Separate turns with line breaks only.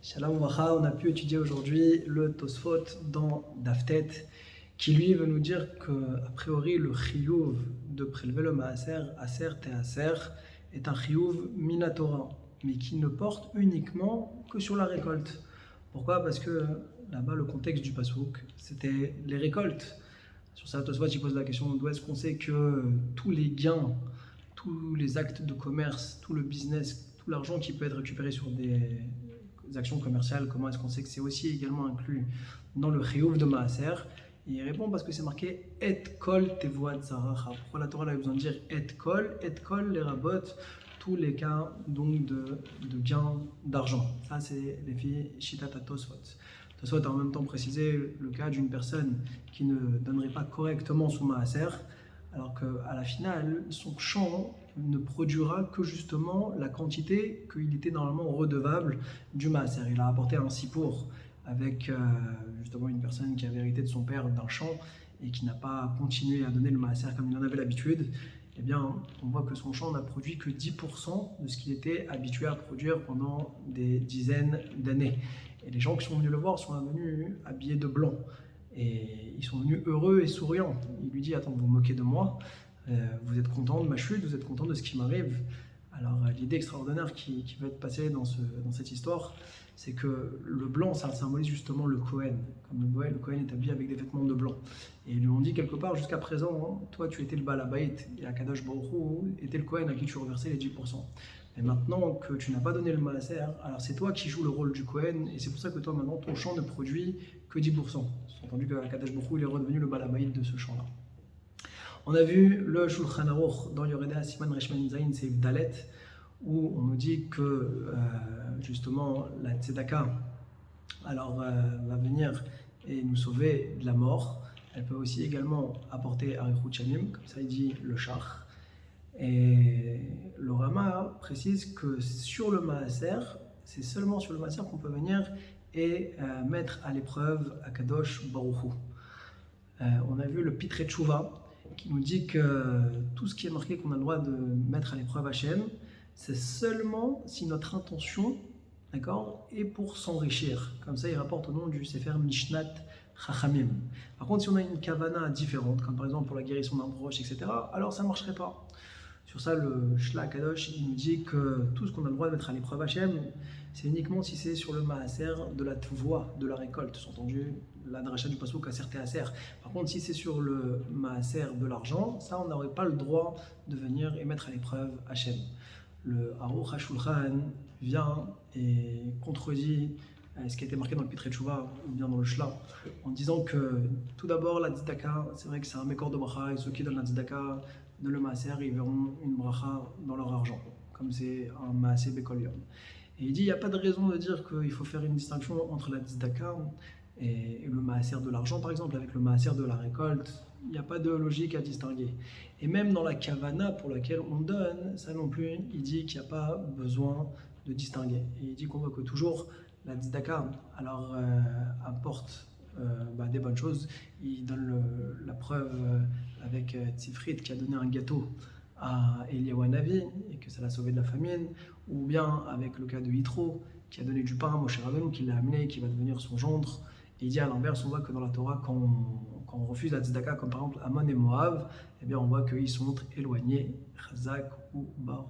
Shalom Vacha, on a pu étudier aujourd'hui le Tosfot dans Daftet, qui lui veut nous dire qu'a priori le chiyuv de prélever le maaser, aser te aser, est un chiyuv minatora, mais qui ne porte uniquement que sur la récolte. Pourquoi? Parce que là-bas le contexte du pasouk, c'était les récoltes. Sur ça, Tosfot il pose la question d'où est-ce qu'on sait que tous les gains, tous les actes de commerce, tout le business, tout l'argent qui peut être récupéré sur des actions commerciales, comment est-ce qu'on sait que c'est aussi également inclus dans le chiyuv de maaser? Et il répond parce que c'est marqué et kol tevoat zaracha. Pourquoi la Torah a eu besoin de dire et kol les rabot, tous les cas donc de gain d'argent. Ça c'est les filles shitat Tosfot. Tosfot a en même temps précisé le cas d'une personne qui ne donnerait pas correctement son maaser, alors qu'à la finale, son champ ne produira que justement la quantité qu'il était normalement redevable du maaser. Il a apporté un sipour avec justement une personne qui avait hérité de son père d'un champ et qui n'a pas continué à donner le maaser comme il en avait l'habitude. Eh bien, on voit que son champ n'a produit que 10% de ce qu'il était habitué à produire pendant des dizaines d'années. Et les gens qui sont venus le voir sont venus habillés de blanc. Et ils sont venus heureux et souriants. Il lui dit, attends, vous vous moquez de moi, vous êtes content de ma chute, vous êtes content de ce qui m'arrive. Alors l'idée extraordinaire qui va être passée dans cette histoire, c'est que le blanc, ça symbolise justement le Kohen. Comme le Kohen est habillé avec des vêtements de blanc. Et ils lui ont dit quelque part, jusqu'à présent, hein, toi tu étais le Baal Habayit, et Akadosh Baruch Hu était le Kohen à qui tu reversais les 10%. Et maintenant que tu n'as pas donné le maaser, alors c'est toi qui joues le rôle du Kohen, et c'est pour ça que toi maintenant ton champ ne produit que 10%. C'est entendu que Akadosh Baruch Hu il est redevenu le Baal Habayit de ce champ-là. On a vu le Shulchan Aruch dans Yoredea Siman Reshman Zayin Seif Dalet, où on nous dit que justement la tzedaka va venir et nous sauver de la mort. Elle peut aussi également apporter Arichut Shamim, comme ça il dit le Shach. Et le Rama précise que sur le maaser, c'est seulement sur le maaser qu'on peut venir et mettre à l'épreuve Akadosh Baruch Hu. On a vu le Pitrei Tshuva qui nous dit que tout ce qui est marqué qu'on a le droit de mettre à l'épreuve Hachem, c'est seulement si notre intention, d'accord, est pour s'enrichir. Comme ça, il rapporte au nom du Sefer Mishnat Chachamim. Par contre, si on a une kavana différente, comme par exemple pour la guérison d'un proche, etc., alors ça ne marcherait pas. Sur ça, le Shla Kadosh, il nous dit que tout ce qu'on a le droit de mettre à l'épreuve Hachem, c'est uniquement si c'est sur le maaser de la tvoa, de la récolte. C'est entendu la dracha du pasuk aser te aser. Par contre, si c'est sur le maaser de l'argent, ça, on n'aurait pas le droit de venir et mettre à l'épreuve Hachem. Le Aruch HaShulchan vient et contredit ce qui a été marqué dans le Pitrei Tshuva ou bien dans le Shla, en disant que tout d'abord la tzedaka, c'est vrai que c'est un mécor de bracha, et ceux qui donnent la tzedaka, dans le maaser, ils verront une bracha dans leur argent, comme c'est un maaser bekol yom. Et il dit, il n'y a pas de raison de dire qu'il faut faire une distinction entre la tzedaka et le maaser de l'argent, par exemple, avec le maaser de la récolte. Il n'y a pas de logique à distinguer. Et même dans la kavana pour laquelle on donne, ça non plus, il dit qu'il n'y a pas besoin de distinguer. Et il dit qu'on voit que toujours la tzedaka apporte des bonnes choses. Il donne la preuve avec Tzifrit qui a donné un gâteau à Eliyahu Navi et que ça l'a sauvé de la famine, ou bien avec le cas de Yitro qui a donné du pain à Moshe Rabbeinu, qui l'a amené, qui va devenir son gendre. Et il dit à l'inverse, on voit que dans la Torah, quand on refuse la tzedaka, comme par exemple Ammon et Moab, eh bien on voit qu'ils sont éloignés, Chazak ou Baruch.